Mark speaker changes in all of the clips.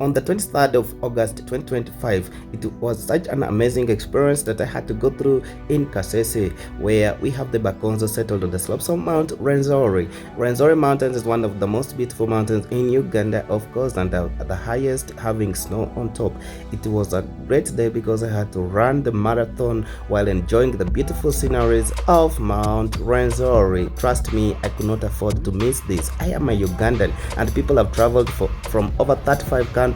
Speaker 1: on the 23rd of August 2025. It was such an amazing experience that I had to go through in Kasese, where we have the Bakonzo settled on the slopes of Mount Rwenzori. Rwenzori Mountains is one of the most beautiful mountains in Uganda, of course, and the highest, having snow on top. It was a great day because I had to run the marathon while enjoying the beautiful sceneries of Mount Rwenzori. Trust me, I could not afford to miss this. I am a Ugandan, and people have traveled from over 35 countries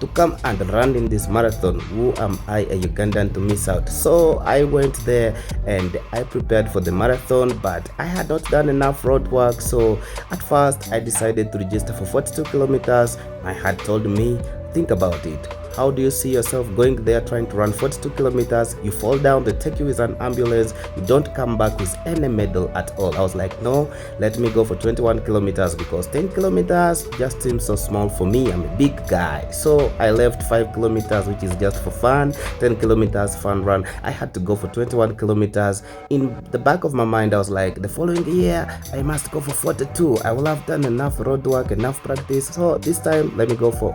Speaker 1: to come and run in this marathon. Who am I, a Ugandan, to miss out? So I went there and I prepared for the marathon, but I had not done enough road work. So at first I decided to register for 42 kilometers. My heart told me, think about it. How do you see yourself going there trying to run 42 kilometers? You fall down, they take you with an ambulance, you don't come back with any medal at all. I was like, no, let me go for 21 kilometers because 10 kilometers just seems so small for me. I'm a big guy. So I left 5 kilometers, which is just for fun, 10 kilometers fun run. I had to go for 21 kilometers. In the back of my mind, I was like, the following year, I must go for 42. I will have done enough road work, enough practice. So this time, let me go for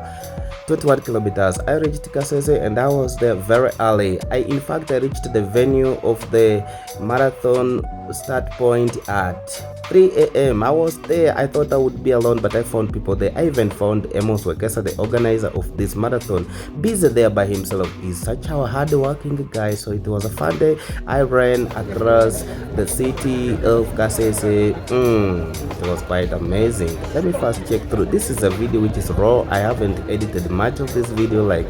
Speaker 1: 21 kilometers. I reached Kasese and I was there very early. In fact, I reached the venue of the marathon start point at 3 a.m. I was there. I thought I would be alone, but I found people there. I even found Amos Wekesa, the organizer of this marathon, busy there by himself. He's such a hard-working guy, so it was a fun day. I ran across the city of Kasese. It was quite amazing. Let me first check through. This is a video which is raw. I haven't edited much of this video, like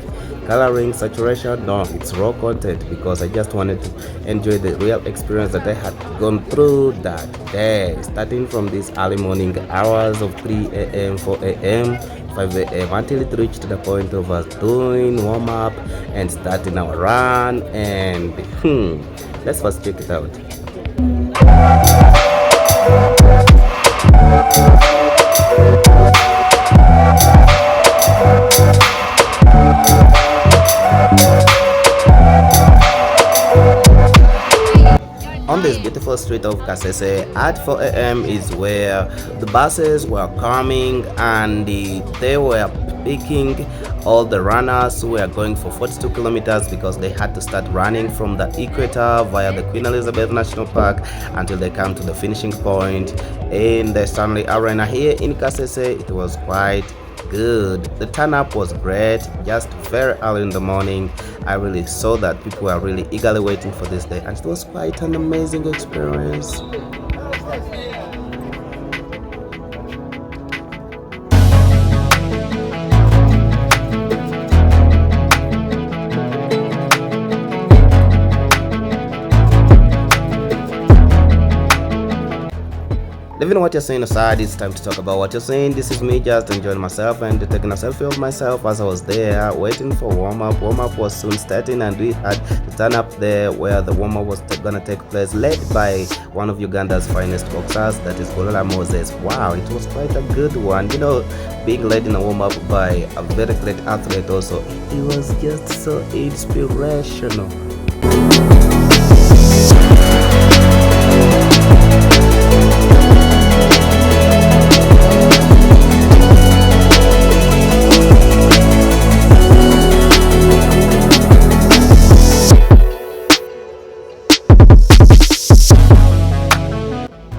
Speaker 1: coloring, saturation. No, it's raw content because I just wanted to enjoy the real experience that I had gone through that day, starting from these early morning hours of 3 a.m., 4 a.m., 5 a.m. until it reached the point of us doing warm-up and starting our run. And let's first check it out. On this beautiful street of Kasese at 4 a.m. is where the buses were coming and they were picking all the runners who were going for 42 kilometers because they had to start running from the equator via the Queen Elizabeth National Park until they come to the finishing point in the Stanley Arena here in Kasese. It was quite good. The turn up was great, just very early in the morning. I really saw that people were really eagerly waiting for this day, and it was quite an amazing experience. Leaving what you're saying aside, it's time to talk about what you're saying. This is me just enjoying myself and taking a selfie of myself as I was there waiting for warm-up. Warm-up was soon starting and we had to turn up there where the warm-up was gonna take place, led by one of Uganda's finest boxers, that is Bolola Moses. Wow, it was quite a good one. You know, being led in a warm-up by a very great athlete also. It was just so inspirational.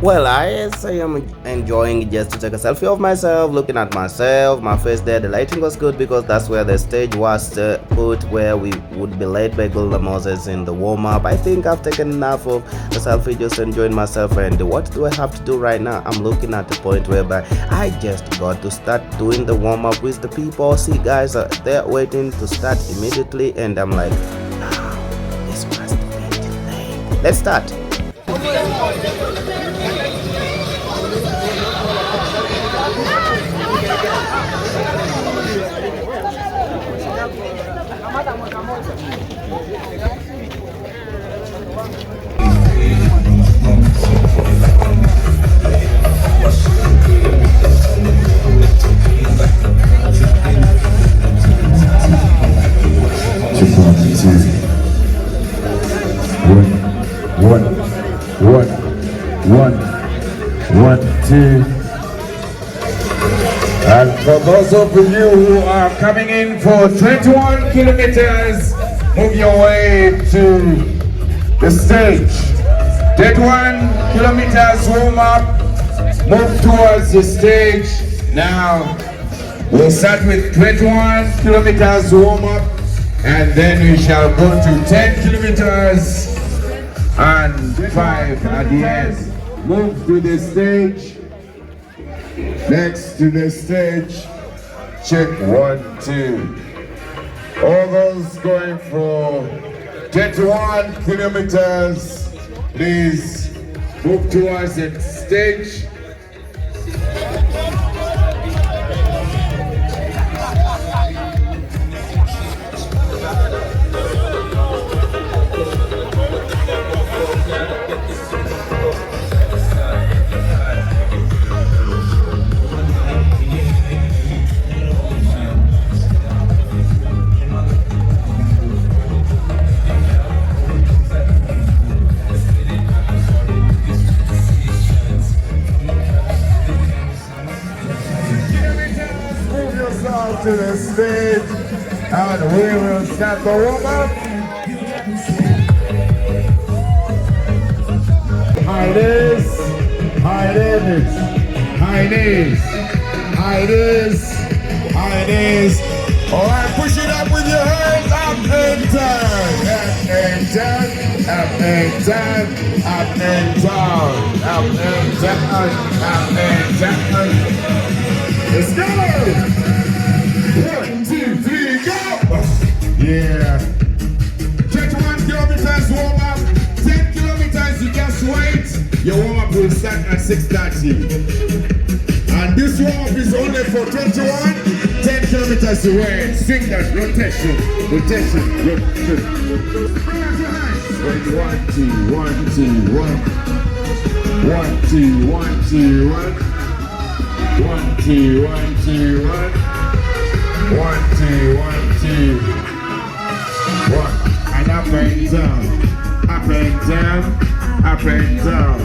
Speaker 1: Well, I am enjoying just to take a selfie of myself, looking at myself, my face there. The lighting was good because that's where the stage was put, where we would be led by Bolola Moses in the warm-up. I think I've taken enough of the selfie, just enjoying myself. And what do I have to do right now? I'm looking at the point whereby I just got to start doing the warm-up with the people. See, guys, they're waiting to start immediately, and I'm like, oh, this must be delayed. Let's start. One, two. And
Speaker 2: those of you who are coming in for 21 kilometers, move your way to the stage. 21 kilometers warm up, move towards the stage. Now, we'll start with 21 kilometers warm up, and then we shall go to 10 kilometers and 5 at the end. Move to the stage. Next to the stage. Check 1, 2. All those going for 21 kilometers, please move towards the stage. To the stage, and we will start the warm-up. High knees, high knees, high knees, high knees, high knees. All right, push it up with your hands up and down, up and down, up and down, up and down, up and down, up and down. Let's go! 1, 2, 3, go! Yeah. 21 kilometers warm up. 10 kilometers, you just wait. Your warm up will start at 6:30. And this warm up is only for 21. 10 kilometers away. Swing that rotation. Rotation. Rotation. Bring out your hands. 1, 2, 1, 2, 1. 1, 2, 1, 2, 1. 1, 2, 1, 2, 1. 1, 2, 1, 2, 1, and up and down, up and down, up and down,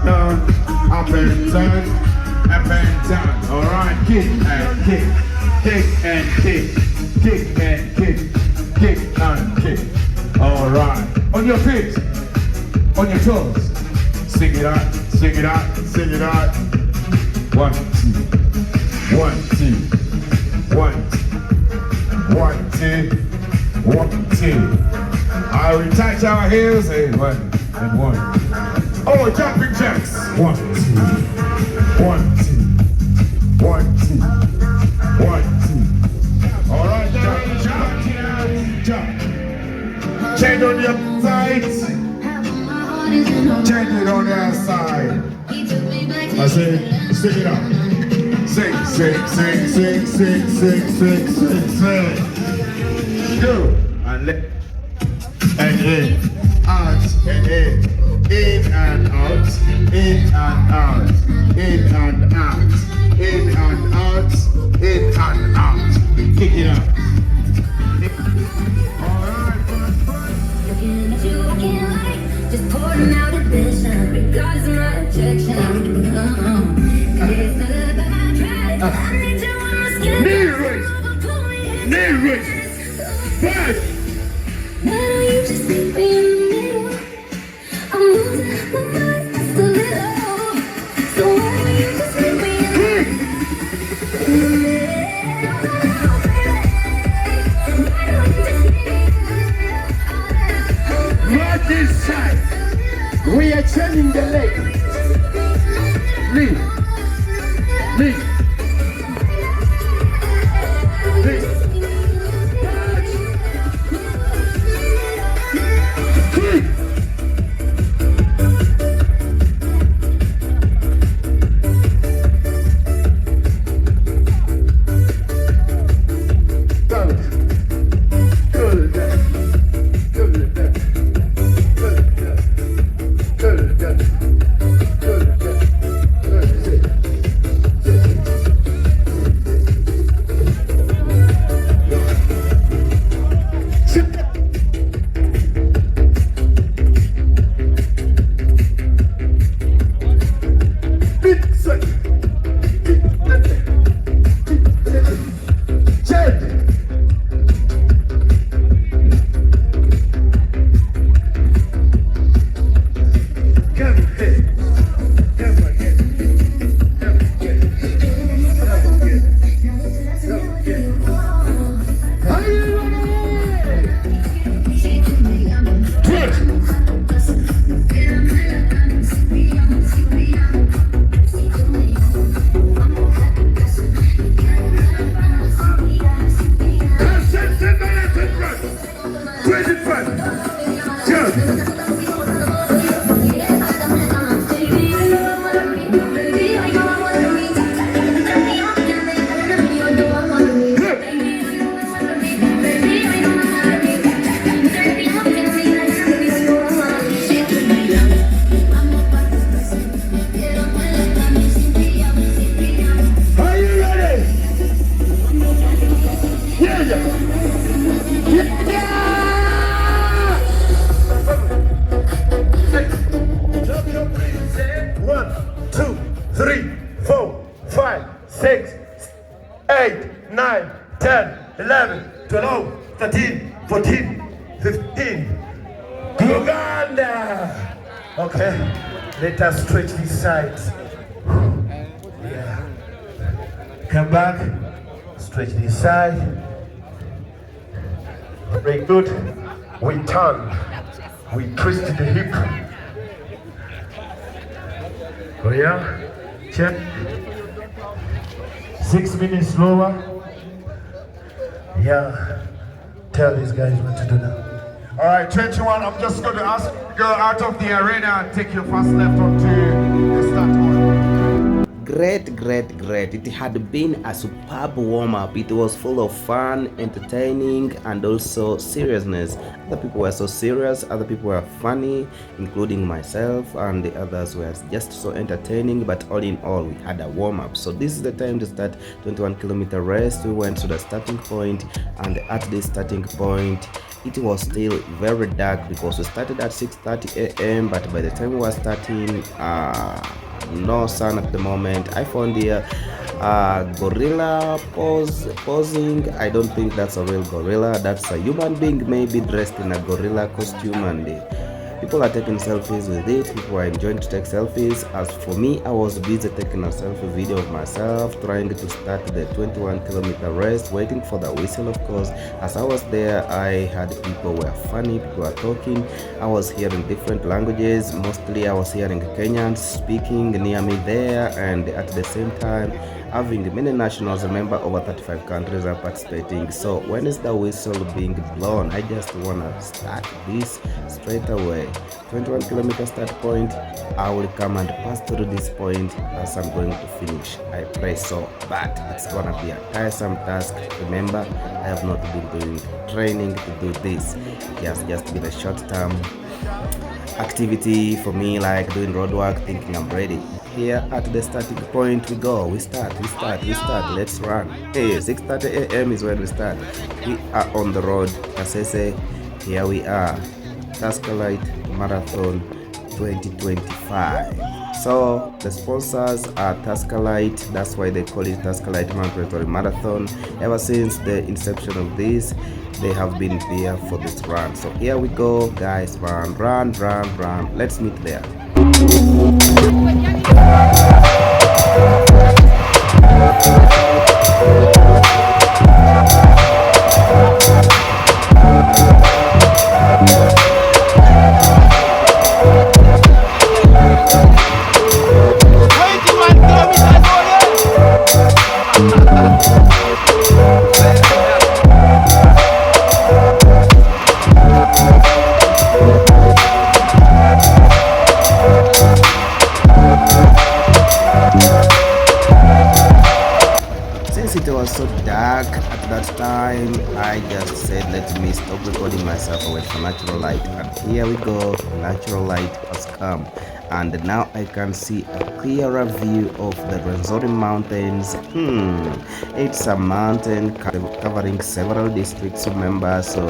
Speaker 2: down, up and down, up and down. All right, kick and kick, kick and kick, kick and kick, kick and kick. All right, on your feet, on your toes. Sing it out, sing it out, sing it out. 1, 2, 1, 2. 1, 2, 1, 2. I will touch our heels and 1 and 1. Oh, jumping jacks. 1, 2, 1, 2, 1, 2, 1, 2. All right, jump, jump, jump. Change on your sides. Change it on the other side. I say, stick it up. Sing, sing, sing, sing, sing, sing, sing, sing, sing. Go and let and in, out and in and out, in and out, in and out, in and out, in and out. Kick it up. All right, looking at you, looking like just pouring out ambition, regardless of my objection. Knee raise, knee raise, back. Now you just leave me in the middle. I'm losing my mind just a little. So why don't you just leave me in the middle? Why don't you just leave me in the middle? Right this side, we are changing the leg. Leave, leave. 9, 10, 11, 12, 13, 14, 15. Uganda. Okay, let us stretch these sides. Yeah. Come back, stretch this side. Very good. We turn, we twist the hip. Oh yeah, check. 6 minutes slower. Yeah, tell these guys what to do now. All right, 21, I'm just going to ask you to go out of the arena and take your first left onto the start line.
Speaker 1: Great. It had been a superb warm-up. It was full of fun, entertaining, and also seriousness. Other people were so serious, other people were funny, including myself, and the others were just so entertaining. But all in all, we had a warm-up. So this is the time to start 21-kilometer race. We went to the starting point, and at this starting point, it was still very dark because we started at 6:30 a.m. but by the time we were starting, no sun at the moment. I found the gorilla posing. I don't think that's a real gorilla. That's a human being, maybe dressed in a gorilla costume, and people are taking selfies with it. People are enjoying to take selfies. As for me, I was busy taking a selfie video of myself, trying to start the 21-kilometer race, waiting for the whistle, of course. As I was there, I had people were funny, people were talking. I was hearing different languages. Mostly I was hearing Kenyans speaking near me there, and at the same time, having many nationals, remember over 35 countries are participating. So when is the whistle being blown? I just wanna start this straight away. 21-kilometer start point. I will come and pass through this point as I'm going to finish. I pray so, but it's gonna be a tiresome task. Remember, I have not been doing training to do this. It has just been a short-term activity for me, like doing road work, thinking I'm ready. Here at the starting point we go, we start, let's run. Hey, 6:30 a.m. is when we start. We are on the road, Kasese. Here we are, Tusker Lite Marathon 2025. So the sponsors are Tusker Lite, that's why they call it Tusker Lite Marathon. Ever since the inception of this, they have been there for this run. So here we go, guys, run. Let's meet there. It was so dark at that time, I just said let me stop recording myself away from natural light, and here we go, natural light has come, and now I can see a clearer view of the Rwenzori mountains. It's a mountain covering several districts, remember, so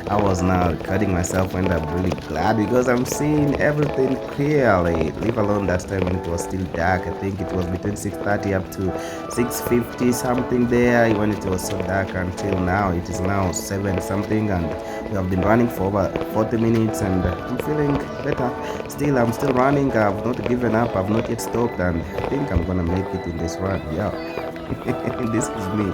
Speaker 1: I was now recording myself, and I'm really glad because I'm seeing everything clearly, leave alone that time when it was still dark. I think it was between 6:30 up to 6:50 something there when it was so dark until now. It is now 7 something, and we have been running for over 40 minutes, and I'm feeling better. Still, I'm still running. I've not given up. I've not yet stopped, and I think I'm gonna make it in this run. Yeah. This is me.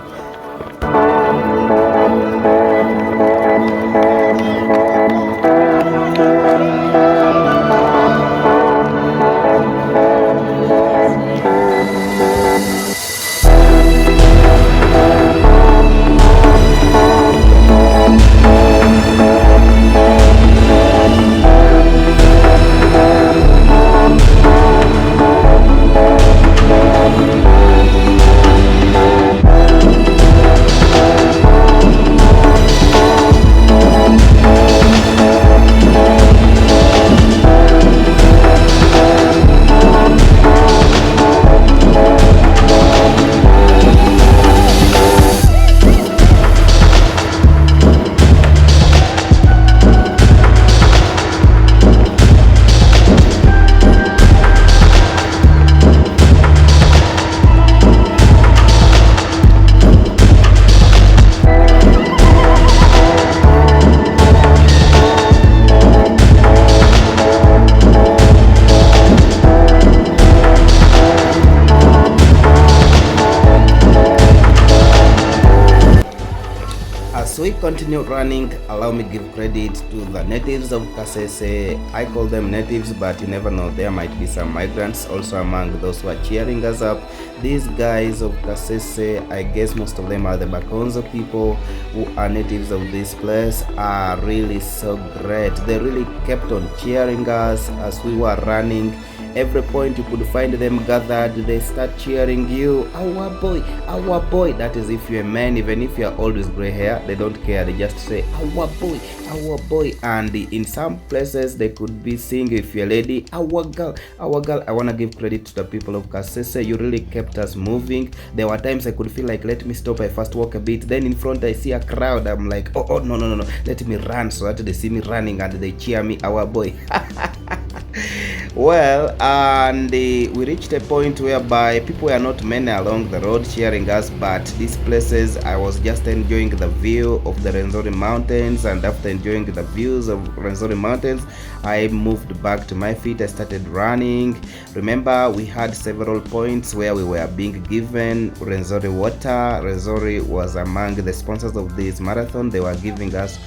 Speaker 1: As we continue running, allow me give credit to the natives of Kasese. I call them natives, but you never know, there might be some migrants also among those who are cheering us up. These guys of Kasese, I guess most of them are the Bakonzo people who are natives of this place, are really so great. They really kept on cheering us as we were running. Every point you could find them gathered, they start cheering you, our boy, our boy. That is if you're a man, even if you're old with gray hair, they don't care, they just say our boy, our boy. And in some places they could be saying, if you're a lady, our girl, our girl. I want to give credit to the people of Kasese. You really kept us moving. There were times I could feel like, let me stop, I first walk a bit, then in front I see a crowd, I'm like, oh no, let me run, so that they see me running and they cheer me, our boy. Well, and we reached a point whereby people were not many along the road cheering us, but these places I was just enjoying the view of the Rwenzori mountains, and after enjoying the views of Rwenzori mountains, I moved back to my feet. I started running. Remember, we had several points where we were being given Rwenzori water. Rwenzori was among the sponsors of this marathon. They were giving us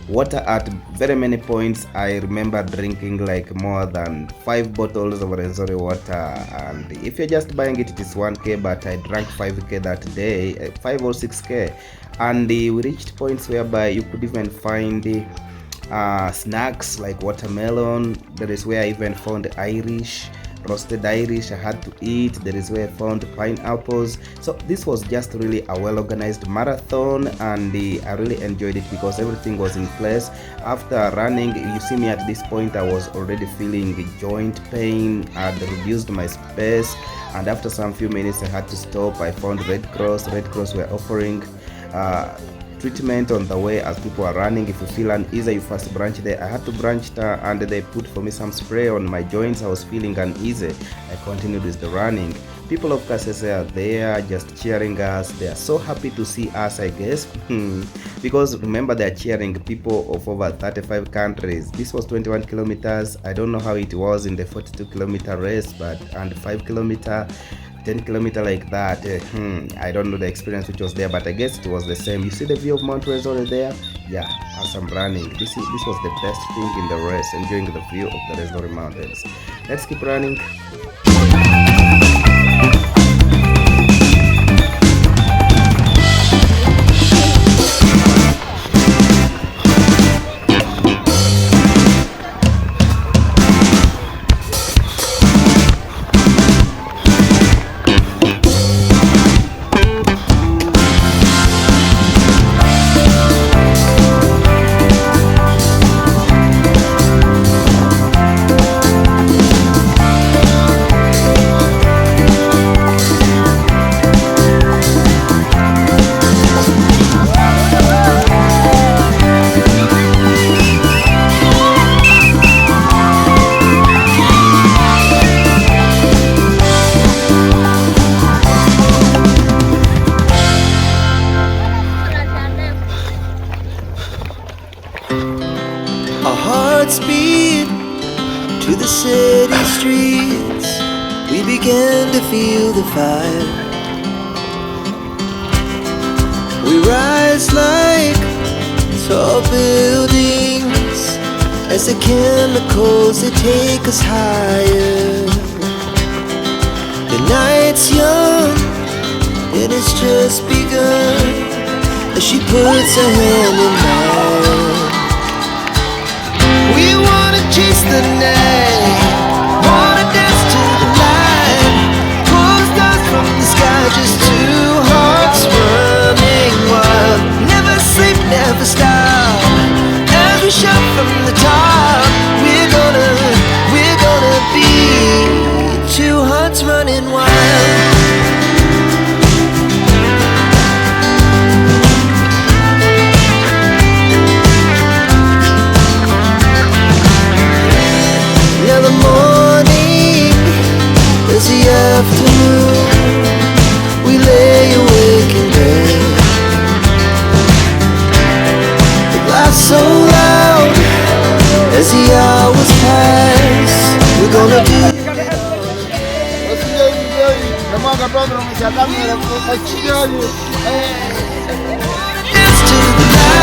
Speaker 1: water at very many points. I remember drinking like more than 5 bottles of Rwenzori water, and if you're just buying it, it is 1k, but I drank 5k that day, 5 or 6k. And we reached points whereby you could even find snacks like watermelon. That is where I even found roasted Irish I had to eat. There is where I found pineapples. So this was just really a well-organized marathon, and I really enjoyed it because everything was in place. After running, you see me at this point, I was already feeling joint pain. I had reduced my space, and after some few minutes I had to stop. I found Red Cross were offering treatment on the way as people are running. If you feel uneasy, you first branch there. I had to branch there, and they put for me some spray on my joints. I was feeling uneasy. I continued with the running. People of Kasese are there just cheering us. They are so happy to see us, I guess. Because remember, they are cheering people of over 35 countries. This was 21 kilometers. I don't know how it was in the 42-kilometer race, and 5-kilometer, 10-kilometer like that. I don't know the experience which was there, but I guess it was the same. You see the view of Mount Rwenzori there? Yeah, as I'm running, this was the best thing in the race, enjoying the view of the Rwenzori mountains. Let's keep running.
Speaker 3: Our hearts beat to the city streets. We began to feel the fire. We rise like tall buildings as the chemicals, they take us higher. The night's young and it's just begun as she puts her hand in mine. We wanna chase the night, wanna dance to the light, pull stars from the sky, just two hearts running wild. Never sleep, never stop, as we shout from the top. We're gonna be two hearts running wild. Afternoon, we lay awake in bed. The glass so loud as the hours pass. We're gonna do dance to the light.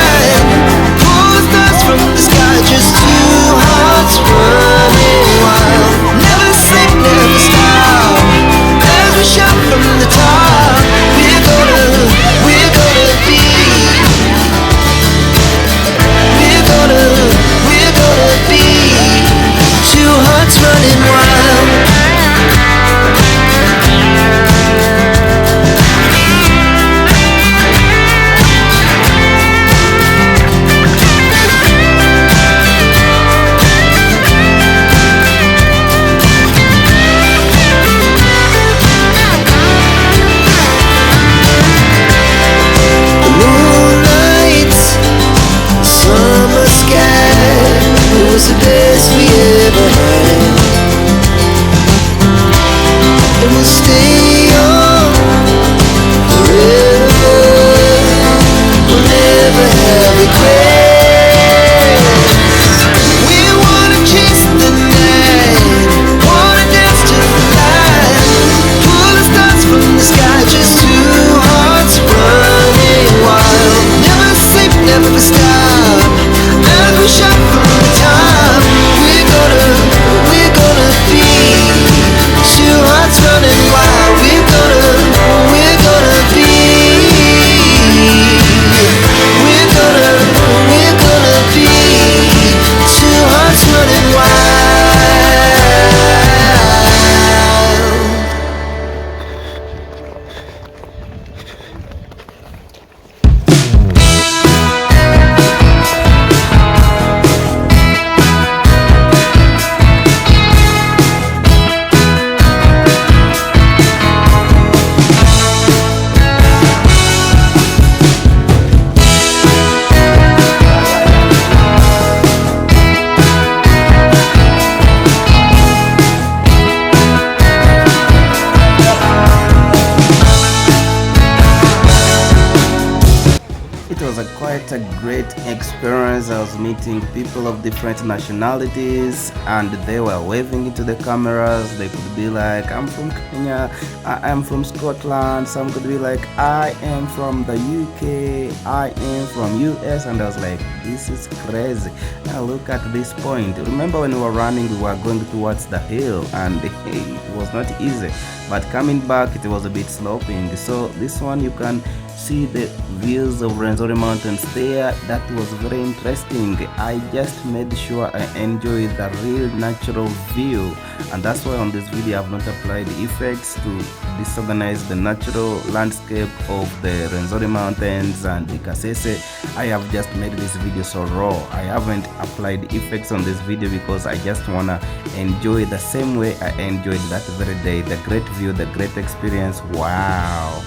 Speaker 1: It was quite a great experience. I was meeting people of different nationalities and they were waving into the cameras. They could be like, I'm from Kenya, I am from Scotland. Some could be like, I am from the UK, I am from US. And I was like, this is crazy. Now look at this point. Remember when we were running, we were going towards the hill and it was not easy. But coming back, it was a bit sloping. So this one you can see the views of Rwenzori mountains there. That was very interesting. I just made sure I enjoyed the real natural view, and that's why on this video I have not applied effects to disorganize the natural landscape of the Rwenzori mountains and the Kasese. I have just made this video so raw. I haven't applied effects on this video because I just wanna enjoy the same way I enjoyed that very day. The great view, the great experience. Wow.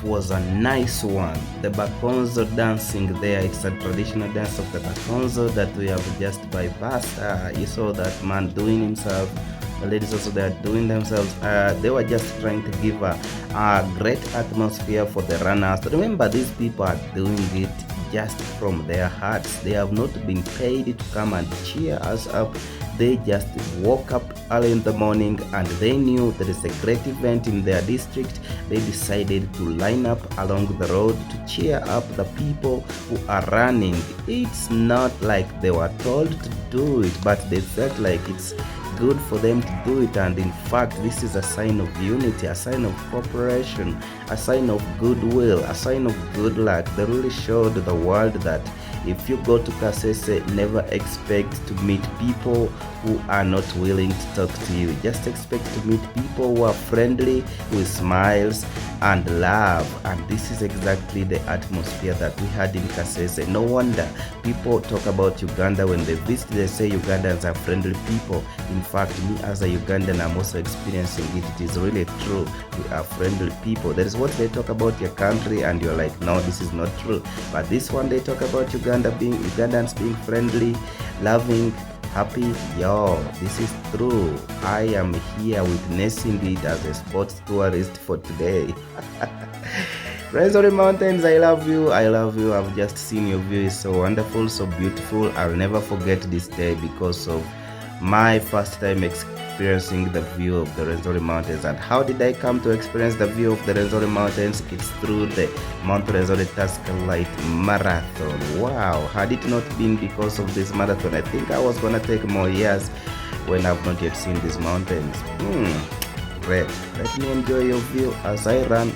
Speaker 1: Was a nice one. The Bakonzo dancing there, it's a traditional dance of the Bakonzo that we have just bypassed. You saw that man doing himself, the ladies also they are doing themselves. They were just trying to give a great atmosphere for the runners. Remember, these people are doing it just from their hearts. They have not been paid to come and cheer us up. They just woke up early in the morning and they knew there is a great event in their district. They decided to line up along the road to cheer up the people who are running. It's not like they were told to do it, but they felt like it's good for them to do it. And in fact, this is a sign of unity, a sign of cooperation, a sign of goodwill, a sign of good luck. They really showed the world that if you go to Kasese, never expect to meet people who are not willing to talk to you. Just expect to meet people who are friendly, with smiles and love. And this is exactly the atmosphere that we had in Kasese. No wonder people talk about Uganda when they visit. They say Ugandans are friendly people. In fact, me as a Ugandan, I'm also experiencing it. It is really true. We are friendly people. That is what they talk about your country, and you're like, no, this is not true. But this one, they talk about Ugandans being friendly, loving, happy. Yo, this is true. I am here witnessing it as a sports tourist for today. Rwenzori Mountains, I love you. I love you. I've just seen your view. It's so wonderful, so beautiful. I'll never forget this day because of my first time experiencing the view of the Rwenzori Mountains. And how did I come to experience the view of the Rwenzori Mountains? It's through the Mount Rwenzori Tusker Lite Marathon. Wow, had it not been because of this marathon, I think I was gonna take more years when I've not yet seen these mountains. Great. Let me enjoy your view as I run.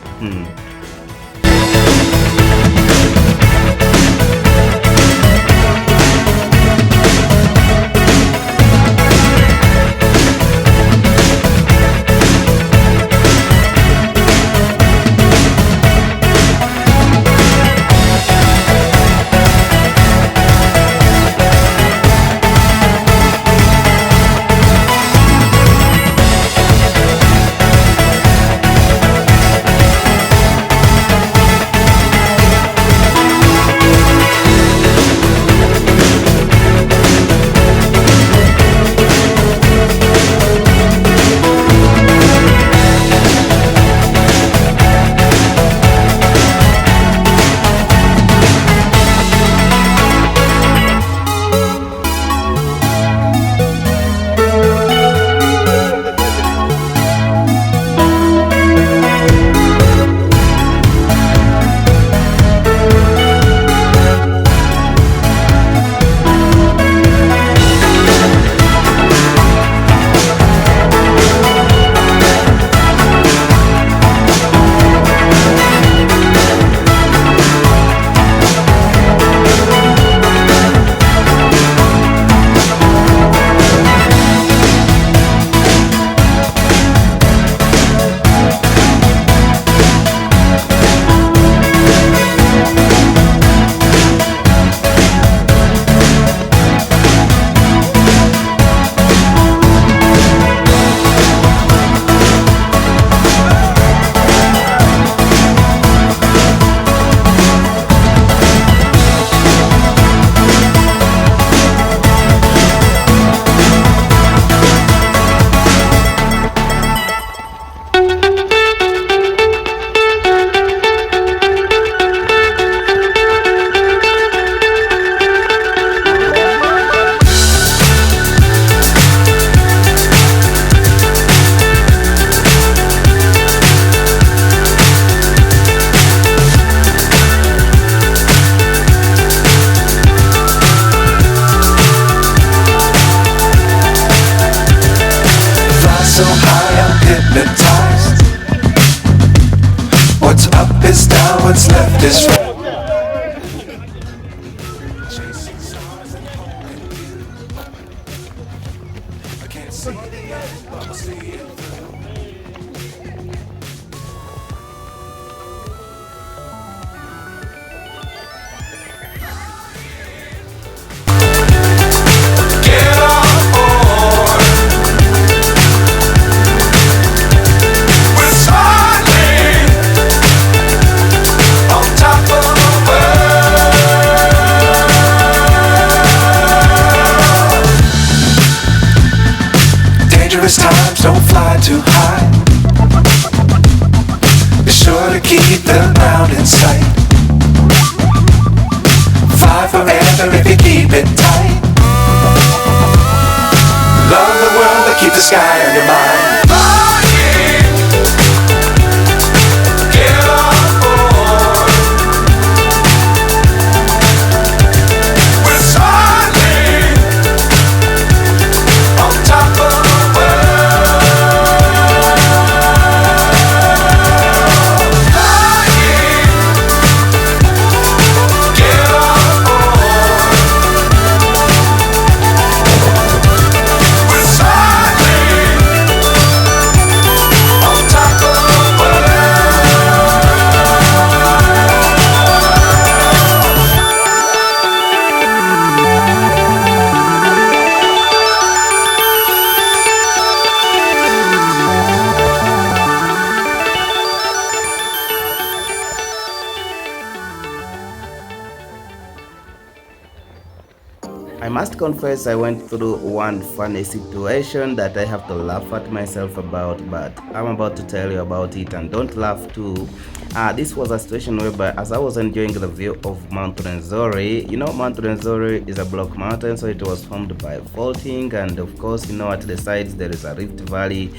Speaker 3: So high I'm hypnotized. What's up is down, what's left is right. I can't see the end, but I'll see it through. Times don't fly too high. Be sure to keep the ground in sight. Fly forever if you keep it tight. the sky on your mind. Flying, get on board. We're soaring on top of the world. Flying, get on board. We're soaring on top of the
Speaker 1: I must confess I went through one funny situation that I have to laugh at myself about, but I'm about to tell you about it, and don't laugh too. This was a situation whereby as I was enjoying the view of Mount Rwenzori, Mount Rwenzori is a block mountain, so it was formed by faulting, and of course, at the sides there is a rift valley.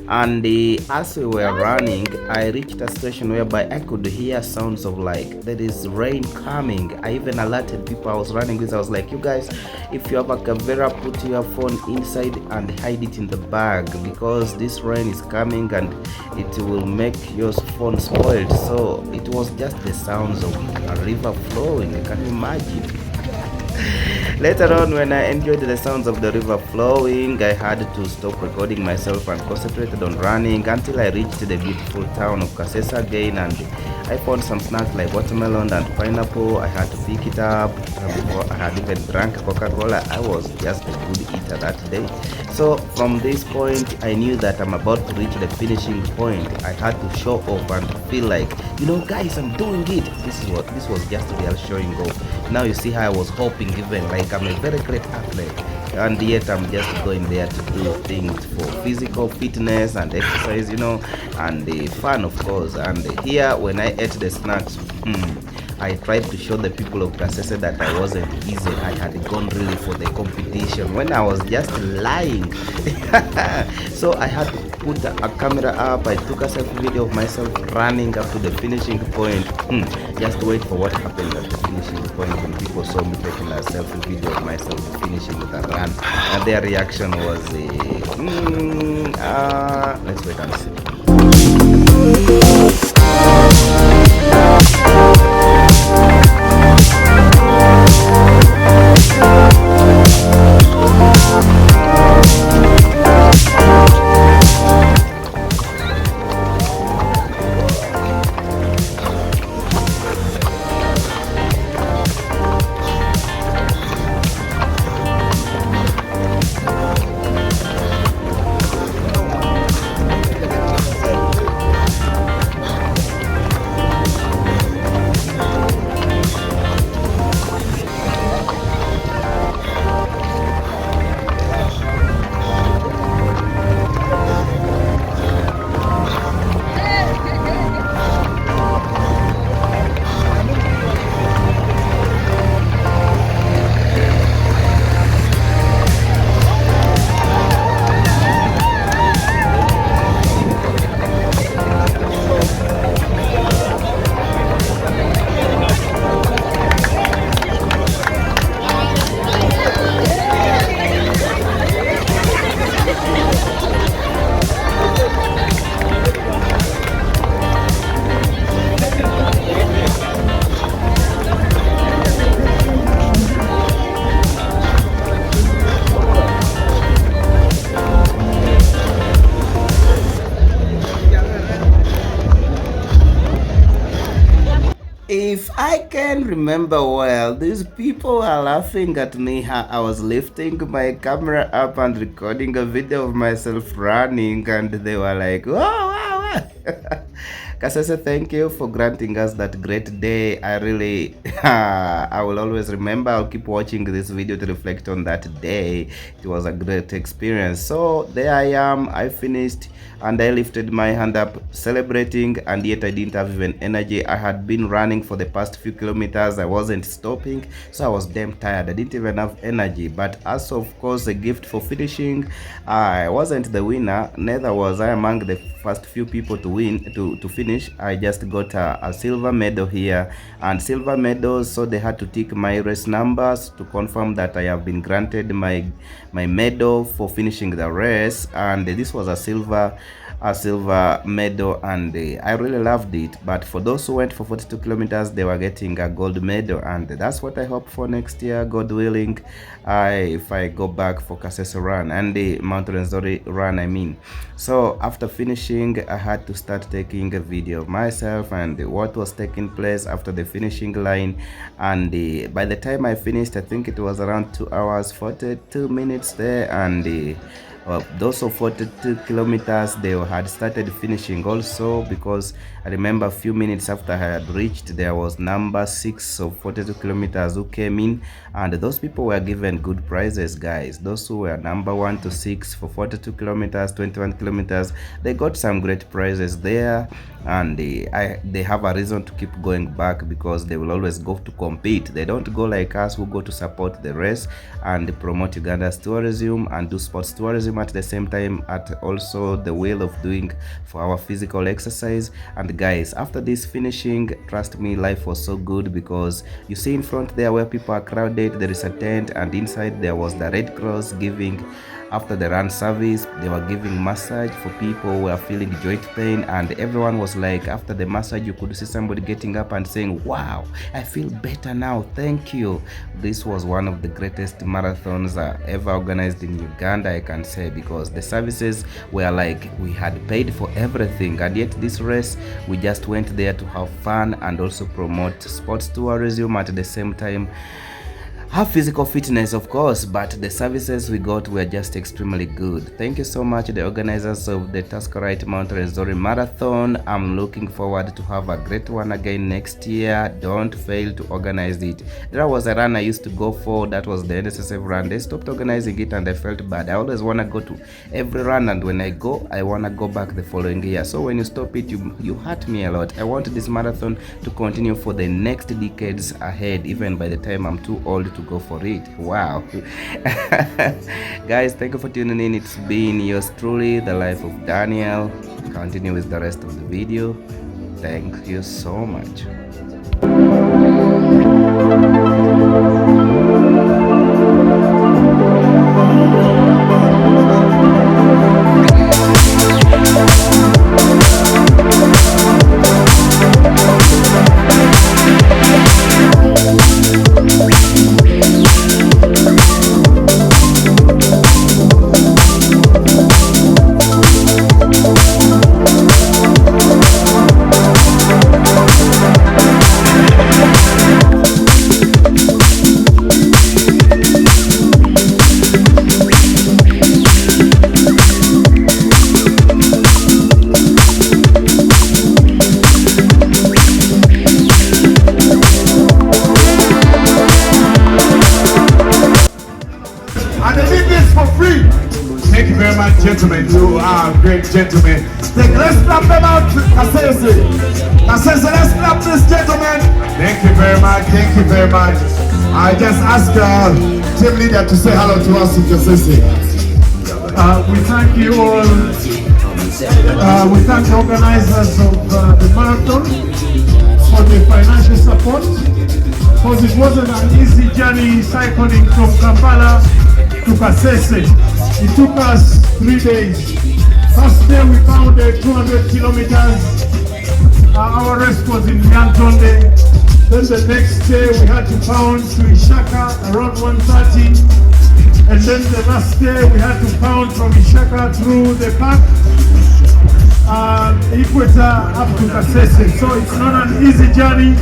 Speaker 1: And as we were running, I reached a situation whereby I could hear sounds of like there is rain coming. I even alerted people I was running with. I was like, you guys, if you have a camera, put your phone inside and hide it in the bag, because this rain is coming and it will make your phone spoiled. So it was just the sounds of a river flowing. Can you imagine? Later on, when I enjoyed the sounds of the river flowing, I had to stop recording myself and concentrated on running until I reached the beautiful town of Kasesa again, and I found some snacks like watermelon and pineapple. I had to pick it up before I had even drank Coca-Cola. I was just a good eater that day. So from this point, I knew that I'm about to reach the finishing point. I had to show off and feel like, guys, I'm doing it. This was just a real showing off. Now you see how I was hoping, even like I'm a very great athlete, and yet I'm just going there to do things for physical fitness and exercise, and the fun, of course. And here, when I ate the snacks, I tried to show the people of Kasese that I wasn't easy. I had gone really for the competition when I was just lying. So I had to put a camera up. I took a selfie video of myself running up to the finishing point. Just wait for what happened at the finishing point when people saw me taking a selfie video of myself finishing the run. And their reaction was, let's wait and see. If I can remember well, these people are laughing at me how I was lifting my camera up and recording a video of myself running, and they were like, wow, wow, wow, Kasese, thank you for granting us that great day. I really, I will always remember. I'll keep watching this video to reflect on that day. It was a great experience. So there I am. I finished and I lifted my hand up celebrating, and yet I didn't have even energy. I had been running for the past few kilometers. I wasn't stopping, so I was damn tired. I didn't even have energy. But as of course a gift for finishing, I wasn't the winner, neither was I among the first few people to win to finish. I just got a silver medal here, and silver medals, so they had to tick my race numbers to confirm that I have been granted my medal for finishing the race. And this was a silver medal, and I really loved it. But for those who went for 42 kilometers, they were getting a gold medal, and that's what I hope for next year, God willing, if I go back for Kasese run and the Mount Rwenzori run, I mean. So after finishing, I had to start taking a video of myself and what was taking place after the finishing line. And by the time I finished, I think it was around 2 hours 42 minutes there, and those of 42 kilometers, they had started finishing also, because I remember a few minutes after I had reached, there was number 6 of 42 kilometers who came in, and those people were given good prizes, guys. Those who were number 1 to 6 for 42 kilometers, 21 kilometers, they got some great prizes there, and they have a reason to keep going back, because they will always go to compete. They don't go like us who go to support the race and promote Uganda's tourism and do sports tourism at the same time, at also the will of doing for our physical exercise. And guys, after this finishing, trust me, life was so good, because you see in front there where people are crowded, there is a tent, and inside there was the Red Cross giving, after the run service, they were giving massage for people who were feeling joint pain, and everyone was like, after the massage, you could see somebody getting up and saying, wow, I feel better now, thank you. This was one of the greatest marathons ever organized in Uganda, I can say, because the services were like, we had paid for everything, and yet this race, we just went there to have fun and also promote sports tourism at the same time. Have physical fitness, of course, but the services we got were just extremely good. Thank you so much, the organizers of the Tusker Mount Rwenzori Marathon. I'm looking forward to have a great one again next year. Don't fail to organize it. There was a run I used to go for, that was the NSSF run. They stopped organizing it and I felt bad. I always want to go to every run, and when I go, I want to go back the following year. So when you stop it, you hurt me a lot. I want this marathon to continue for the next decades ahead, even by the time I'm too old to go for it. Wow. Guys, thank you for tuning in. It's been yours truly, the life of Daniel. Continue with the rest of the video. Thank you so much.
Speaker 2: Gentlemen, you are great gentlemen. Let's clap them out. Kasese, let's clap this gentleman. Thank you very much. Thank you very much. I just asked team leader to say hello to us in Kasese.
Speaker 4: We thank you all. We thank the organizers of the marathon for the financial support, because it wasn't an easy journey cycling from Kampala to Kasese. It took us 3 days. First day we found 200 kilometers. Our rest was in Nyantonde. Then the next day we had to pound to Ishaka around 1:30. And then the last day we had to pound from Ishaka through the park, Equator up to Kasese. So it's not an easy journey,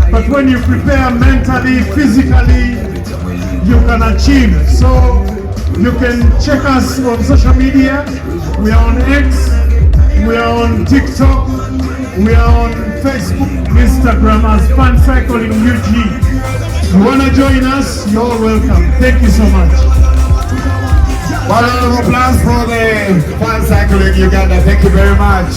Speaker 4: but when you prepare mentally, physically, you can achieve. So you can check us on social media. We are on X, we are on TikTok. TikTok. We are on Facebook, Instagram as Fan Cycling UG. If you want to join us, you're all welcome. Thank you so much.
Speaker 2: One round of applause for the Fan Cycling Uganda. Thank you very much.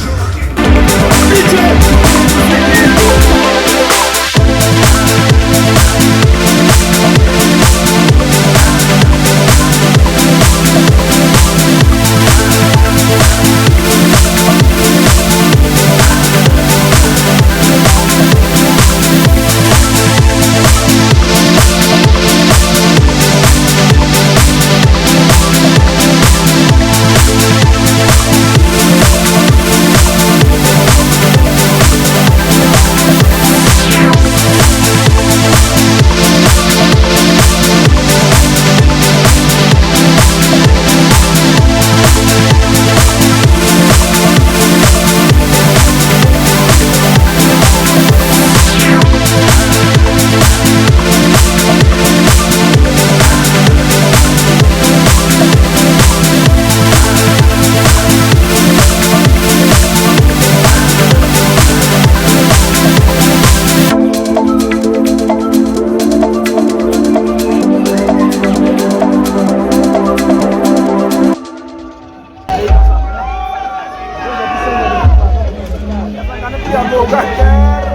Speaker 5: Tusker.